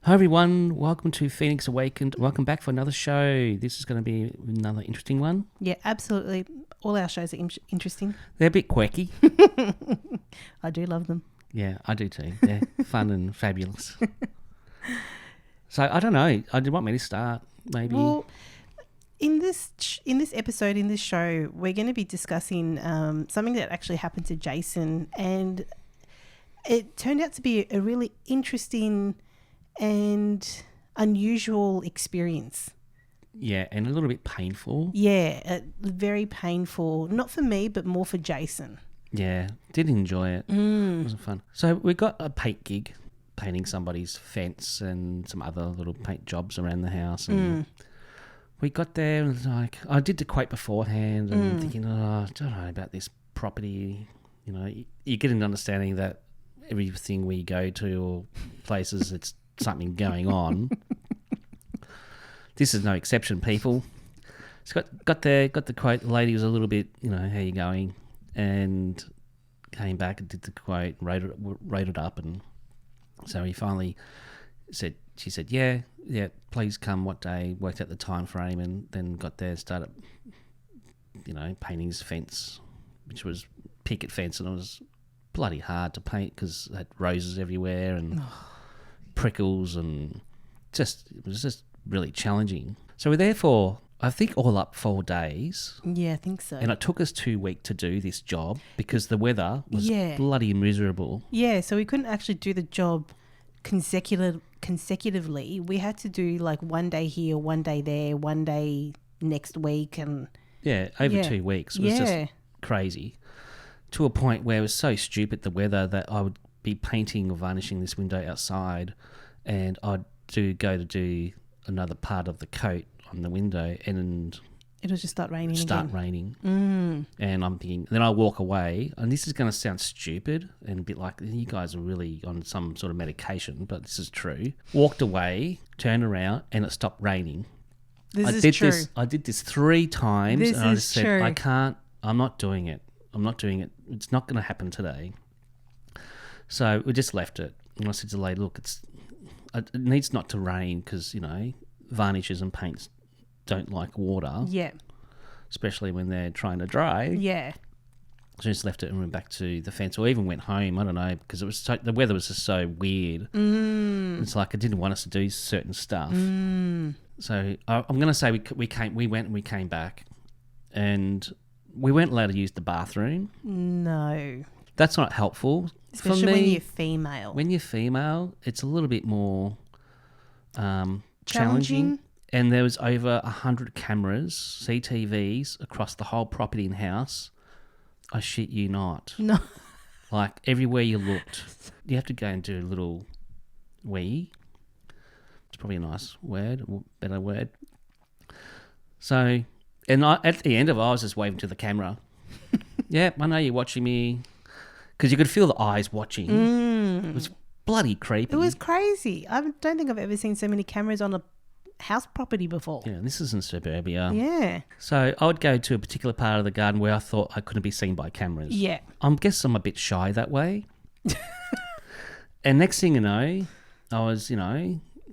Hi everyone, welcome to Phoenix Awakened. Welcome back for another show. This is going to be another interesting one. Yeah, absolutely. All our shows are interesting. They're a bit quirky. I do love them. Yeah, I do too. They're fun and fabulous. So I don't know. Do you want me to start? Maybe. Well, in this episode, in this show, we're going to be discussing something that actually happened to Jayson, and it turned out to be a really interesting and unusual experience. Yeah, and a little bit painful. Yeah, very painful. Not for me, but more for Jayson. Yeah, did enjoy it. It wasn't fun. So we got a paint gig, painting somebody's fence and some other little paint jobs around the house. And we got there and it was like, I did the quote beforehand and I'm thinking, I don't know about this property. You know, you get an understanding that everything we go to or places, it's something going on. This is no exception, people. So got there, got the quote. The lady was a little bit, how you going? And came back and did the quote, wrote it up, and so he finally said. She said, "Yeah, please come. What day?" Worked out the time frame, and then got there, started, painting his fence, which was picket fence, and it was bloody hard to paint because it had roses everywhere and prickles, and it was just really challenging. So we're there for, I think, all up 4 days. Yeah, I think so. And it took us 2 weeks to do this job because the weather was bloody miserable. Yeah, so we couldn't actually do the job consecutively. We had to do like 1 day here, 1 day there, 1 day next week, and over 2 weeks. It was just crazy. To a point where it was so stupid, the weather, that I would be painting or varnishing this window outside, and I'd go to do another part of the coat on the window, and it'll just start raining. And I'm thinking, then I walk away, and this is going to sound stupid and a bit like you guys are really on some sort of medication, but this is true. Walked away, turned around, and it stopped raining. I did this 3 times, and I just said, I can't. I'm not doing it. It's not going to happen today. So we just left it. And I said to the lady, look, it needs not to rain because, varnishes and paints don't like water. Yeah. Especially when they're trying to dry. Yeah. So I just left it and went back to the fence, or even went home. I don't know, because the weather was just so weird. It's like it didn't want us to do certain stuff. So I'm going to say we went and we came back, and we weren't allowed to use the bathroom. No. That's not helpful. Especially when you're female. When you're female, it's a little bit more challenging. And there was over 100 cameras, CTVs, across the whole property and house. I shit you not. No. Like everywhere you looked. You have to go and do a little wee. It's probably a nice word, or better word. So, and at the end of it, I was just waving to the camera. Yeah, I know you're watching me. Because you could feel the eyes watching. It was bloody creepy. It was crazy. I don't think I've ever seen so many cameras on a house property before. Yeah, this is in suburbia. Yeah. So I would go to a particular part of the garden where I thought I couldn't be seen by cameras. Yeah. I guess I'm a bit shy that way. And next thing you know, I was,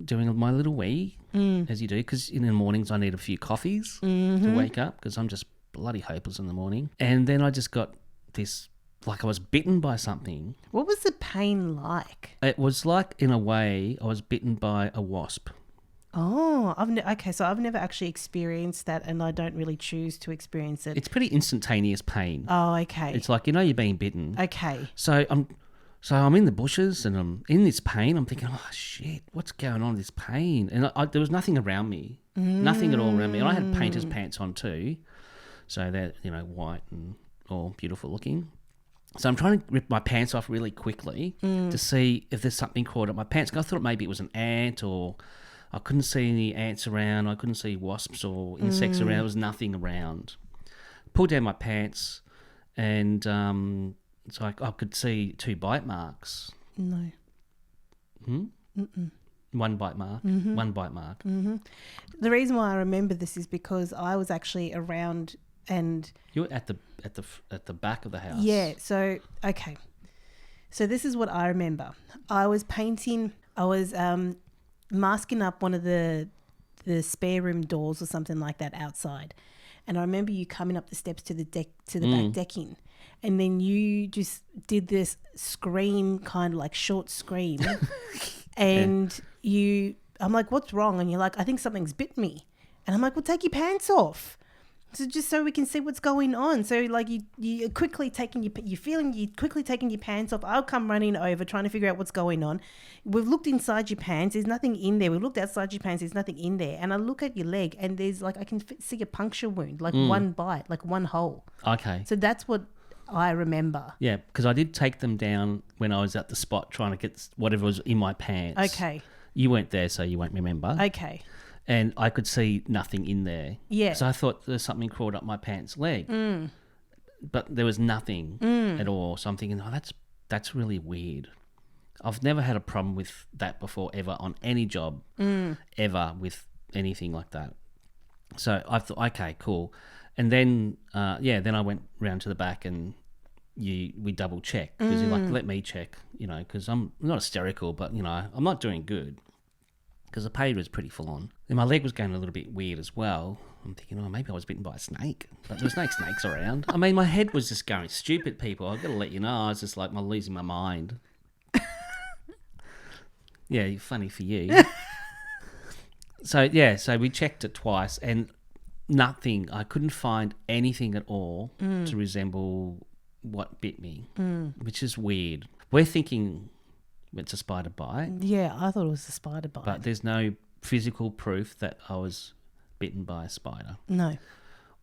doing my little wee, as you do, because in the mornings I need a few coffees to wake up because I'm just bloody hopeless in the morning. And then I just got this, like I was bitten by something. What was the pain like? It was like, in a way, I was bitten by a wasp. Oh, so I've never actually experienced that, and I don't really choose to experience it. It's pretty instantaneous pain. Oh, okay. It's like, you're being bitten. Okay. So I'm in the bushes and I'm in this pain. I'm thinking, oh shit, what's going on with this pain? And there was nothing around me, nothing at all around me. And I had painter's pants on too, so they're white and all beautiful looking. So I'm trying to rip my pants off really quickly to see if there's something caught up my pants. I thought maybe it was an ant, or I couldn't see any ants around. I couldn't see wasps or insects around. There was nothing around. Pulled down my pants, and it's like I could see 2 bite marks. No. One bite mark. One bite mark. The reason why I remember this is because I was actually around, and you were at the back of the house. Yeah. So okay. So this is what I remember. I was painting. I was masking up one of the spare room doors or something like that outside. And I remember you coming up the steps to the deck, to the back decking. And then you just did this scream, kind of like short scream. And I'm like, what's wrong? And you're like, I think something's bit me. And I'm like, well, take your pants off. So just so we can see what's going on. So like you're quickly taking you're quickly taking your pants off. I'll come running over trying to figure out what's going on. We've looked inside your pants. There's nothing in there. We've looked outside your pants. There's nothing in there. And I look at your leg and there's like, I can see a puncture wound, like one bite, like one hole. Okay. So that's what I remember. Yeah, because I did take them down when I was at the spot trying to get whatever was in my pants. Okay. You weren't there, so you won't remember. Okay. And I could see nothing in there. Yeah. So I thought there's something crawled up my pants leg. But there was nothing at all. So I'm thinking, oh, that's really weird. I've never had a problem with that before, ever, on any job, ever, with anything like that. So I thought, okay, cool. And then, then I went round to the back and we double checked because you're like, let me check, because I'm not hysterical, but, I'm not doing good because the pain was pretty full on. And my leg was going a little bit weird as well. I'm thinking, oh, maybe I was bitten by a snake, but there was no snakes around. I mean, my head was just going stupid, people. I've got to let you know. I was just like, I'm losing my mind. Yeah, funny for you. So we checked it twice and nothing. I couldn't find anything at all to resemble what bit me, which is weird. We're thinking it's a spider bite. Yeah, I thought it was a spider bite. But there's no physical proof that I was bitten by a spider. No.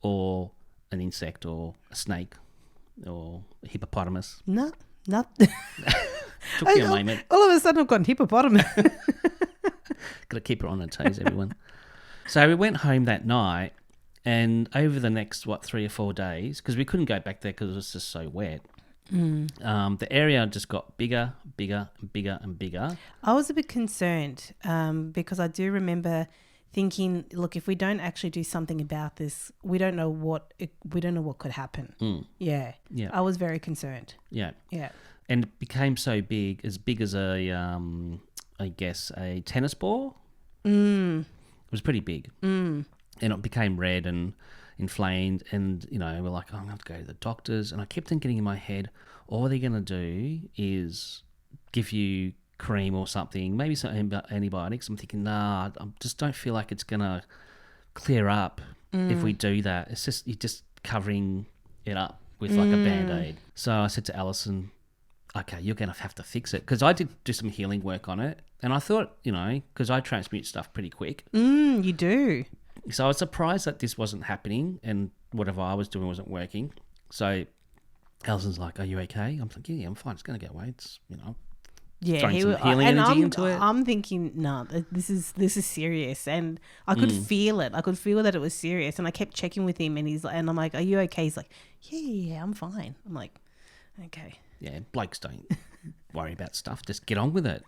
Or an insect or a snake or a hippopotamus. No, not. Took me a moment. All of a sudden I've got hippopotamus. Got to keep her on her toes, everyone. So we went home that night, and over the next, 3 or 4 days, because we couldn't go back there because it was just so wet, the area just got bigger, bigger, and bigger and bigger. I was a bit concerned because I do remember thinking, look, if we don't actually do something about this, we don't know what could happen. Yeah. I was very concerned. Yeah. Yeah. And it became so big as a, I guess, a tennis ball. It was pretty big. And it became red and inflamed, and, we're like, oh, I'm going to have to go to the doctors. And I kept on getting in my head, all they're going to do is give you cream or something, maybe some antibiotics. I'm thinking, nah, I just don't feel like it's going to clear up if we do that. It's just, you're just covering it up with like a Band-Aid. So I said to Allison, okay, you're going to have to fix it. Because I did do some healing work on it. And I thought, because I transmute stuff pretty quick. You do. So I was surprised that this wasn't happening and whatever I was doing wasn't working. So Allison's like, are you okay? I'm like, yeah, I'm fine. It's going to go away. It's, throwing some healing energy into it. I'm thinking, no, this is serious. And I could feel it. I could feel that it was serious. And I kept checking with him and I'm like, are you okay? He's like, yeah, I'm fine. I'm like, okay. Yeah, blokes don't worry about stuff. Just get on with it.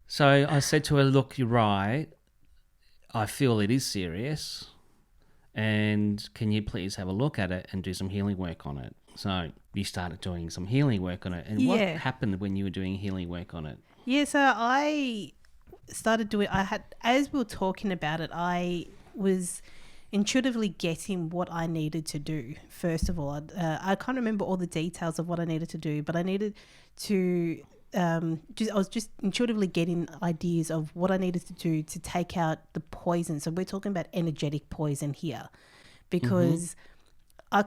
So I said to her, look, you're right. I feel it is serious. And can you please have a look at it and do some healing work on it? So you started doing some healing work on it. And what happened when you were doing healing work on it? Yeah, so I started doing, as we were talking about it, I was intuitively getting what I needed to do. First of all, I can't remember all the details of what I needed to do, but I needed to I was just intuitively getting ideas of what I needed to do to take out the poison. So we're talking about energetic poison here, because I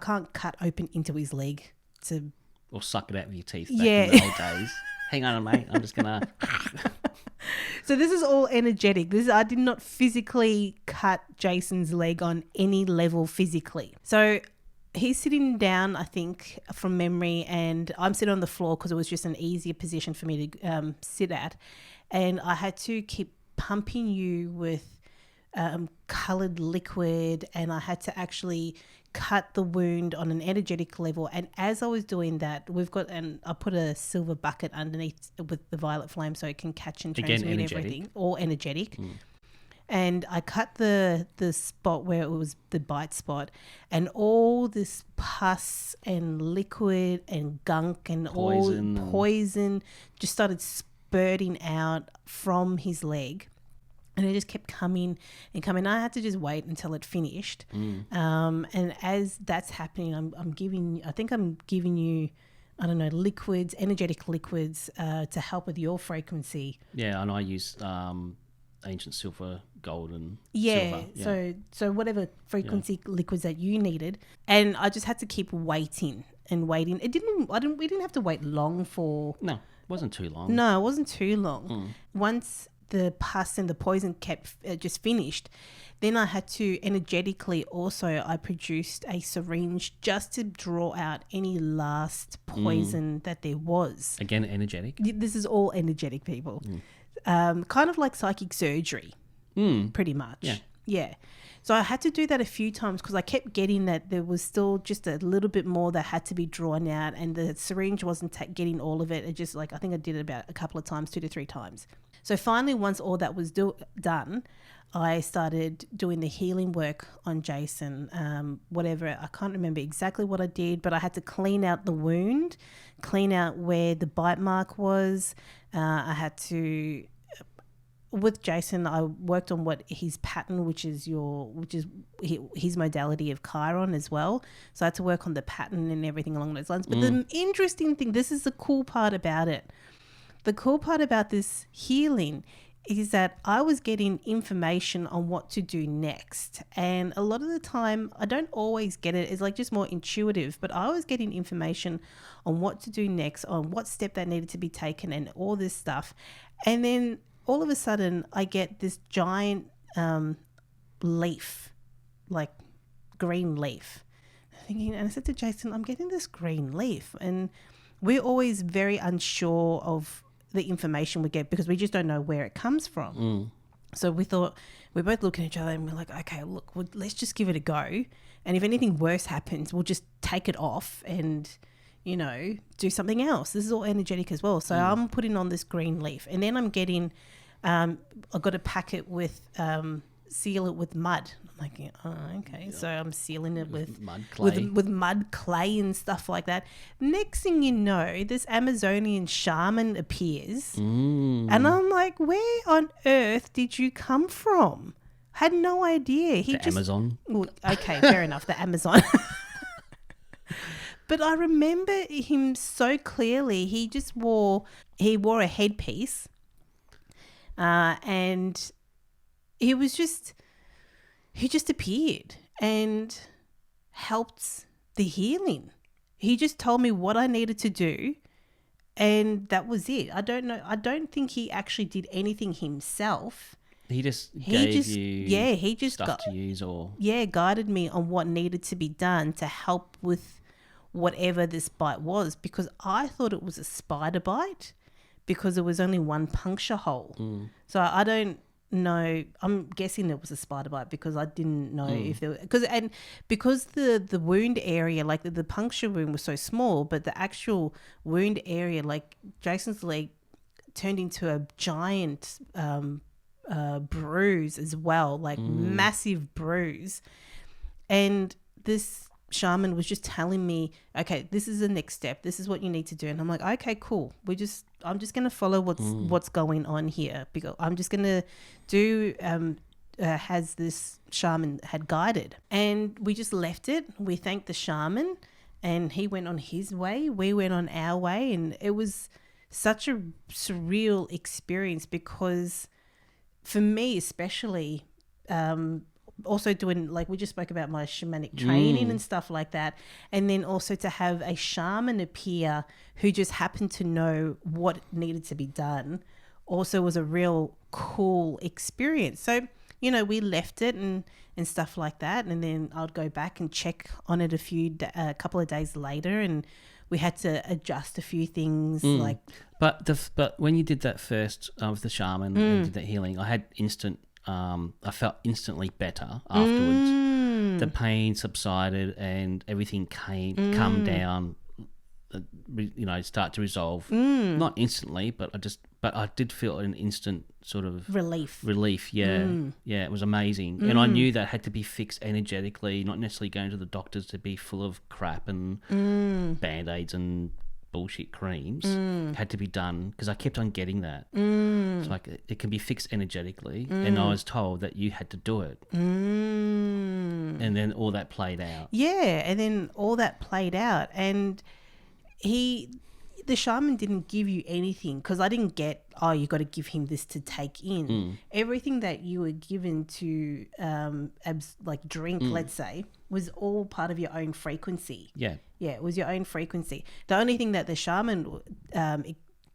can't cut open into his leg to, or suck it out with your teeth back in the old days. Hang on, mate. I'm just gonna. So this is all energetic. I did not physically cut Jayson's leg on any level physically. So he's sitting down, I think, from memory, and I'm sitting on the floor because it was just an easier position for me to sit at. And I had to keep pumping you with coloured liquid, and I had to actually cut the wound on an energetic level. And as I was doing that, I put a silver bucket underneath with the violet flame so it can catch and transmute everything, all energetic. And I cut the spot where it was the bite spot, and all this pus and liquid and gunk and all poison just started spurting out from his leg. And it just kept coming and coming. I had to just wait until it finished. And as that's happening, I'm giving you, I don't know, liquids, energetic liquids to help with your frequency. Yeah, and I use ancient silver, gold, and Yeah, silver. so whatever frequency liquids that you needed. And I just had to keep waiting and waiting. We didn't have to wait long for... No, it wasn't too long. No, it wasn't too long. Once the pus and the poison kept just finished, then I had to energetically also, I produced a syringe just to draw out any last poison that there was. Again, energetic. This is all energetic, people. Kind of like psychic surgery, pretty much. Yeah. So I had to do that a few times because I kept getting that there was still just a little bit more that had to be drawn out, and the syringe wasn't getting all of it. It just, like, I think I did it about a couple of times, 2 to 3 times. So finally, once all that was done, I started doing the healing work on Jayson. Whatever, I can't remember exactly what I did, but I had to clean out the wound, clean out where the bite mark was. I had to... With Jayson, I worked on what his pattern, which is his modality of Chiron as well. So I had to work on the pattern and everything along those lines. But the interesting thing, this is the cool part about it. The cool part about this healing is that I was getting information on what to do next. And a lot of the time, I don't always get it. It's like just more intuitive. But I was getting information on what to do next, on what step that needed to be taken and all this stuff. And then all of a sudden, I get this giant leaf, like green leaf. And I said to Jayson, I'm getting this green leaf. And we're always very unsure of the information we get because we just don't know where it comes from. So we thought, we're both looking at each other and we're like, okay, look, let's just give it a go. And if anything worse happens, we'll just take it off and, you know, do something else. This is all energetic as well. So I'm putting on this green leaf, and then I'm getting, I've got to pack it with, seal it with mud. I'm like, oh, okay. Yeah. So I'm sealing it with mud clay. With mud clay and stuff like that. Next thing you know, this Amazonian shaman appears, and I'm like, where on earth did you come from? Had no idea. Amazon. Well, okay, fair enough. The Amazon. But I remember him so clearly. He wore a headpiece, and he just appeared and helped the healing. He just told me what I needed to do, and that was it. I don't know. I don't think he actually did anything himself. He just gave you stuff to use, or guided me on what needed to be done to help with whatever this bite was, because I thought it was a spider bite because there was only one puncture hole. So I don't know. I'm guessing it was a spider bite because I didn't know if there was, because the wound area, like the puncture wound was so small, but the actual wound area, like Jayson's leg turned into a giant bruise as well, like massive bruise. And this shaman was just telling me, okay, this is the next step. This is what you need to do. And I'm like, okay, cool. I'm just going to follow what's going on here, because I'm just going to do as this shaman had guided. And we just left it. We thanked the shaman, and he went on his way. We went on our way. And it was such a surreal experience because for me especially, also doing, like we just spoke about my shamanic training and stuff like that, and then also to have a shaman appear who just happened to know what needed to be done also was a real cool experience. So, you know, we left it and stuff like that, and then I'd go back and check on it a couple of days later, and we had to adjust a few things. But when you did that first with the shaman and did that healing, I had I felt instantly better afterwards. The pain subsided and everything calmed down. Start to resolve. Not instantly, but I did feel an instant sort of relief. Yeah, it was amazing. And I knew that had to be fixed energetically, not necessarily going to the doctors to be full of crap and band-aids and bullshit creams had to be done because I kept on getting that. So like it can be fixed energetically, and I was told that you had to do it. And then all that played out. Yeah, and then all that played out, and the shaman didn't give you anything because I didn't get, oh, you got to give him this to take in. Everything that you were given to drink, let's say, was all part of your own frequency. Yeah. Yeah, it was your own frequency. The only thing that the shaman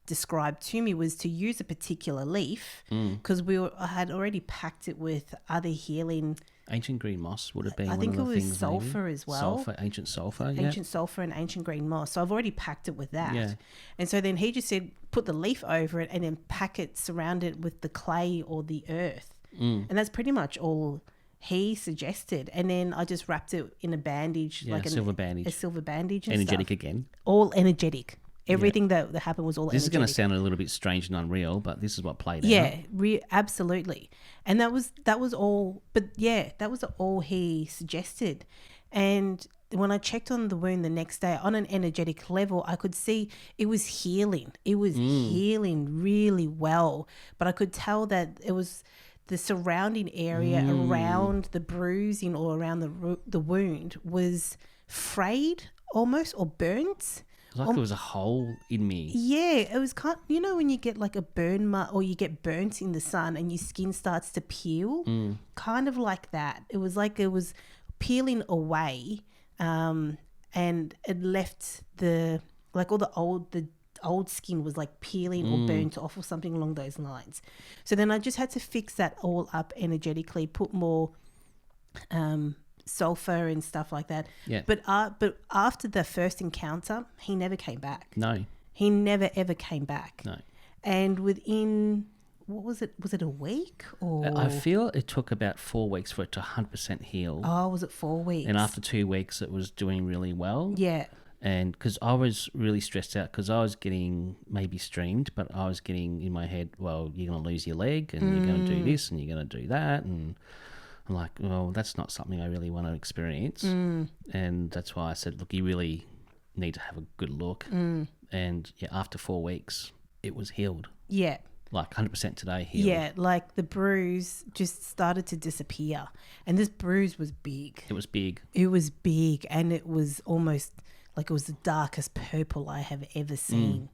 described to me was to use a particular leaf because I had already packed it with other healing. Ancient green moss would have been I one think of the it was things. sulfur maybe. as well. Sulfur, ancient sulfur, yeah. Ancient sulfur and ancient green moss. So I've already packed it with that. Yeah. And so then he just said, put the leaf over it and then pack it, surround it with the clay or the earth. And that's pretty much all he suggested. And then I just wrapped it in a bandage, Yeah, like a silver bandage. a silver bandage and Energetic stuff. again. All energetic. Everything that happened was all This energetic. is going to sound a little bit strange and unreal, but this is what played out. Yeah, absolutely. And that was all. But yeah, that was all he suggested. And when I checked on the wound the next day, on an energetic level, I could see it was healing. It was healing really well. But I could tell that it was the surrounding area around the bruising or around the wound was frayed almost or burnt. It was like there was a hole in me. Yeah, it was kind. You know when you get like a burn mark or you get burnt in the sun and your skin starts to peel, kind of like that. It was like it was peeling away, and it left all the old skin was like peeling or burnt off or something along those lines. So then I just had to fix that all up energetically, put more sulfur and stuff like that. Yeah. But after the first encounter, he never came back. No. He never ever came back. No. And within, what was it? Was it a week or? I feel it took about 4 weeks for it to 100% heal. Oh, was it 4 weeks? And after 2 weeks, it was doing really well. Yeah. And because I was really stressed out because I was getting maybe streamed, but I was getting in my head, well, you're going to lose your leg and you're going to do this and you're going to do that. And I'm like, well, that's not something I really want to experience. And that's why I said, look, you really need to have a good look. And yeah, after 4 weeks, it was healed. Yeah. Like 100% today healed. Yeah, like the bruise just started to disappear. And this bruise was big. It was big. It was big, and it was almost like it was the darkest purple I have ever seen.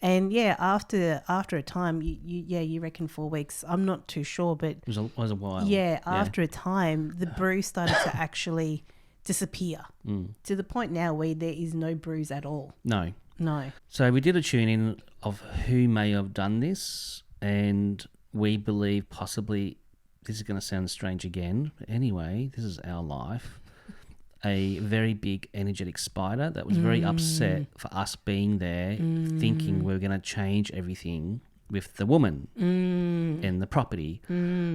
And yeah, after a time, you reckon 4 weeks. I'm not too sure, but It was a while. yeah, after a time, the bruise started to actually disappear to the point now where there is no bruise at all. No. No. So we did a tune-in of who may have done this, and we believe possibly, this is going to sound strange again, but anyway, this is our life, a very big energetic spider that was very upset for us being there, thinking we were going to change everything with the woman and the property.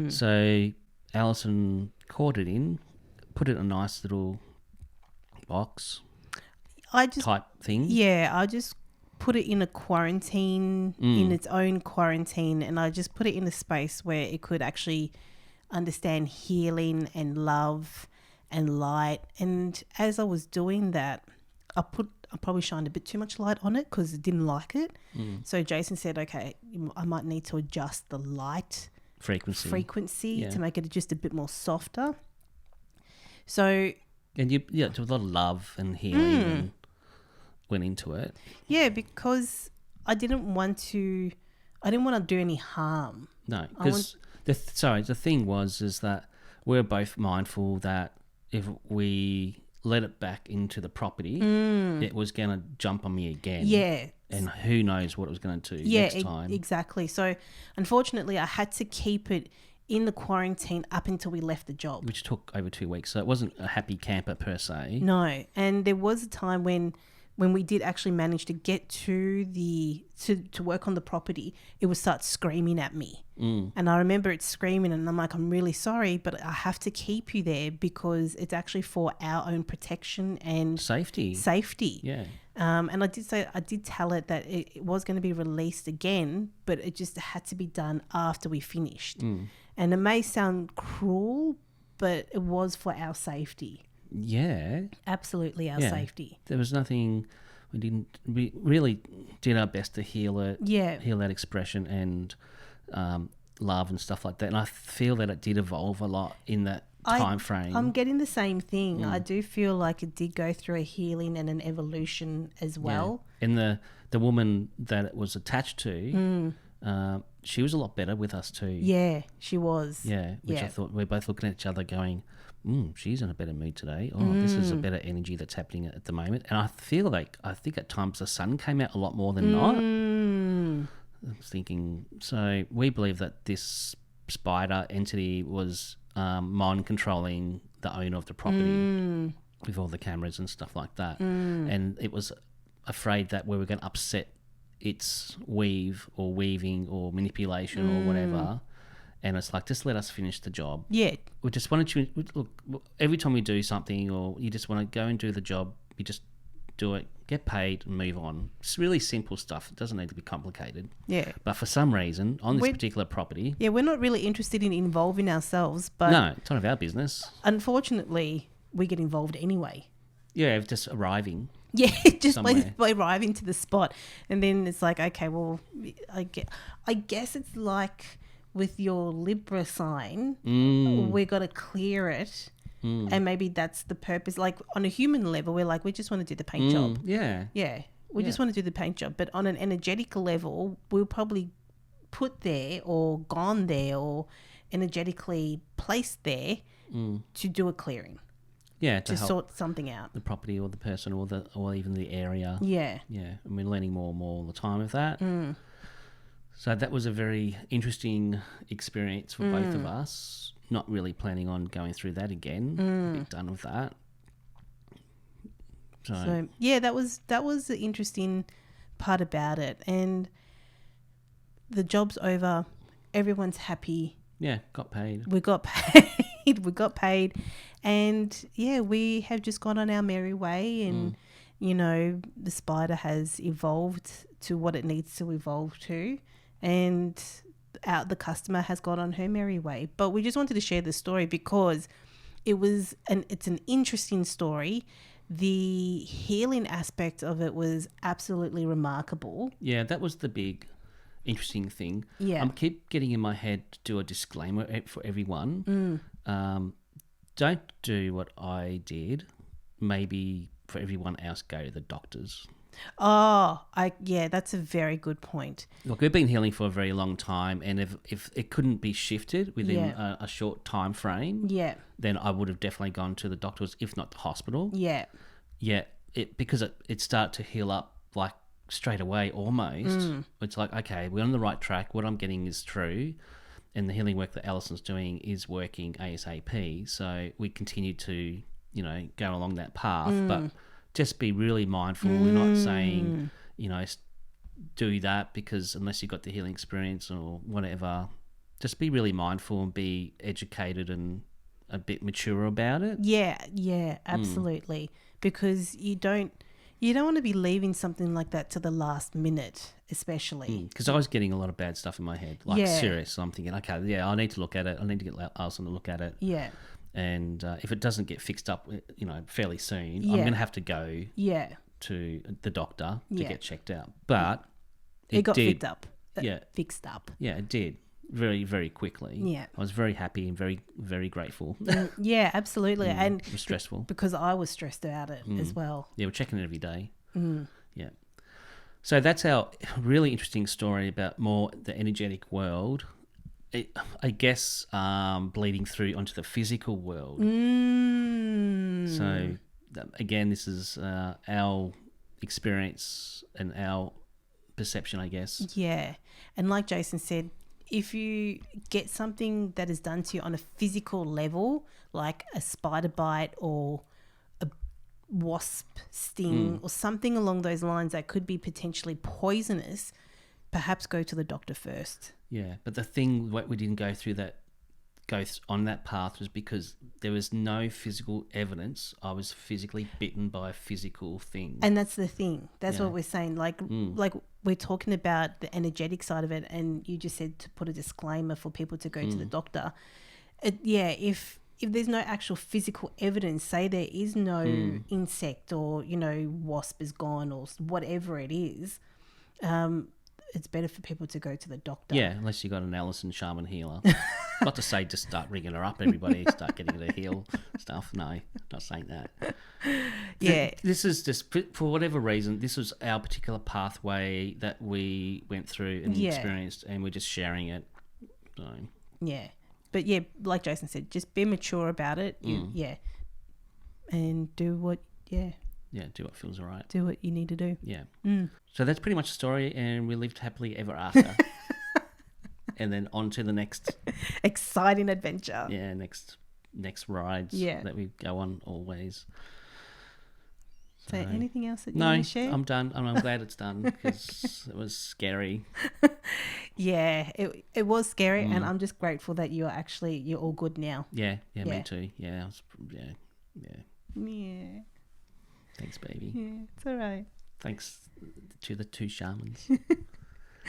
So Allison caught it in, put it in a nice little box type thing. Yeah, I just put it in a quarantine, in its own quarantine, and I just put it in a space where it could actually understand healing and love and light. And as I was doing that, I probably shined a bit too much light on it because it didn't like it. So Jayson said, okay, I might need to adjust the light frequency to make it just a bit more softer. So... And there was a lot of love and healing and went into it. Yeah, because I didn't want to do any harm. No, because the thing is that we're both mindful that if we let it back into the property, it was going to jump on me again. Yeah. And who knows what it was going to do next time. Exactly. So, unfortunately, I had to keep it in the quarantine up until we left the job. Which took over 2 weeks. So, it wasn't a happy camper per se. No. And there was a time when we did actually manage to get to work on the property, it would start screaming at me. And I remember it screaming, and I'm like, I'm really sorry, but I have to keep you there because it's actually for our own protection and safety. Yeah. And I did tell it that it was going to be released again, but it just had to be done after we finished. And it may sound cruel, but it was for our safety. Yeah. Absolutely our safety. There was nothing... We really did our best to heal it, Yeah. heal that expression and love and stuff like that. And I feel that it did evolve a lot in that time frame. I'm getting the same thing. I do feel like it did go through a healing and an evolution as well. Yeah. And the woman that it was attached to, she was a lot better with us too. Yeah, she was. Yeah, which I thought we're both looking at each other going, she's in a better mood today. Oh, this is a better energy that's happening at the moment. And I think at times the sun came out a lot more than not. I was thinking, so we believe that this spider entity was mind controlling the owner of the property with all the cameras and stuff like that. And it was afraid that we were going to upset its weaving or manipulation or whatever. And it's like, just let us finish the job. Yeah. We just wanted you, look, every time we do something or you just want to go and do the job, you just do it, get paid and move on. It's really simple stuff. It doesn't need to be complicated. Yeah. But for some reason, on this particular property... Yeah, we're not really interested in involving ourselves, but... No, it's none of our business. Unfortunately, we get involved anyway. Yeah, just arriving. Yeah, just somewhere. by arriving to the spot. And then it's like, okay, well, I guess it's like with your Libra sign, we got to clear it. And maybe that's the purpose. Like on a human level, we're like, we just want to do the paint job. Yeah. Yeah. We just want to do the paint job. But on an energetical level, we'll probably put there or gone there or energetically placed there to do a clearing. Yeah, to help sort something out. the property or the person or even the area. Yeah. Yeah, and we're learning more and more all the time with that. So that was a very interesting experience for both of us. Not really planning on going through that again. A bit done with that. So yeah, that was the interesting part about it. And the job's over. Everyone's happy. yeah, got paid. We got paid. And yeah, we have just gone on our merry way and you know, the spider has evolved to what it needs to evolve to, and the customer has gone on her merry way. But we just wanted to share the story because it's an interesting story. The healing aspect of it was absolutely remarkable. Yeah, that was the big interesting thing. Yeah. I keep getting in my head to do a disclaimer for everyone. Don't do what I did. Maybe for everyone else, go to the doctors. That's a very good point. Look, we've been healing for a very long time, and if it couldn't be shifted within a short time frame, then I would have definitely gone to the doctors, if not the hospital. Yeah. Yeah, because it started to heal up like straight away almost. It's like, okay, we're on the right track. What I'm getting is true, and the healing work that Allison's doing is working ASAP. So we continue to, go along that path, but just be really mindful. We're not saying, do that because unless you've got the healing experience or whatever, just be really mindful and be educated and a bit mature about it. Yeah, absolutely. Because you don't want to be leaving something like that to the last minute, especially. Because I was getting a lot of bad stuff in my head, serious. So I'm thinking, okay, yeah, I need to look at it. I need to get Allison to look at it. Yeah. And if it doesn't get fixed up, fairly soon, I'm going to have to go to the doctor to get checked out. But it got did. fixed up. Fixed up. Yeah, it did. Very, very quickly. Yeah. I was very happy and very, very grateful. Yeah, absolutely. And it was stressful. Because I was stressed about it as well. Yeah, we're checking it every day. Yeah. So that's our really interesting story about more the energetic world. I guess bleeding through onto the physical world. So again, this is our experience and our perception, I guess. Yeah. And like Jayson said, if you get something that is done to you on a physical level, like a spider bite or a wasp sting or something along those lines that could be potentially poisonous, perhaps go to the doctor first. Yeah, but the thing what we didn't go on that path was because there was no physical evidence I was physically bitten by a physical thing. And that's the thing. That's what we're saying. Like we're talking about the energetic side of it, and you just said to put a disclaimer for people to go to the doctor. If if there's no actual physical evidence, say there is no insect or, wasp is gone or whatever it is, it's better for people to go to the doctor. Yeah, unless you got an Allison Shaman healer. Not to say just start ringing her up, everybody, start getting her to heal stuff. No, not saying that. Yeah. This is just, for whatever reason, this was our particular pathway that we went through and experienced, and we're just sharing it. So. Yeah. But yeah, like Jayson said, just be mature about it. Yeah. And do what, Yeah, do what feels right. do what you need to do. Yeah. So that's pretty much the story, and we lived happily ever after. And then on to the next Exciting adventure. Yeah, next rides that we go on always. So anything else that you no, want to share? I'm done. I'm glad it's done because it was scary. Yeah, it was scary, and I'm just grateful that you're all good now. Yeah, me too. Yeah, yeah. Thanks, baby. Yeah, it's all right. Thanks to the two shamans.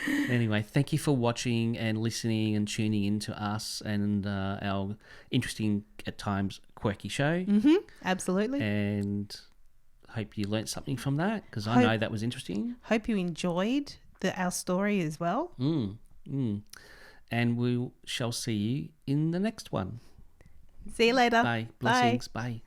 Anyway, thank you for watching and listening and tuning in to us and our interesting, at times, quirky show. Mm-hmm, absolutely. And hope you learnt something from that, because I know that was interesting. Hope you enjoyed our story as well. And we shall see you in the next one. See you later. Bye. Blessings. Bye.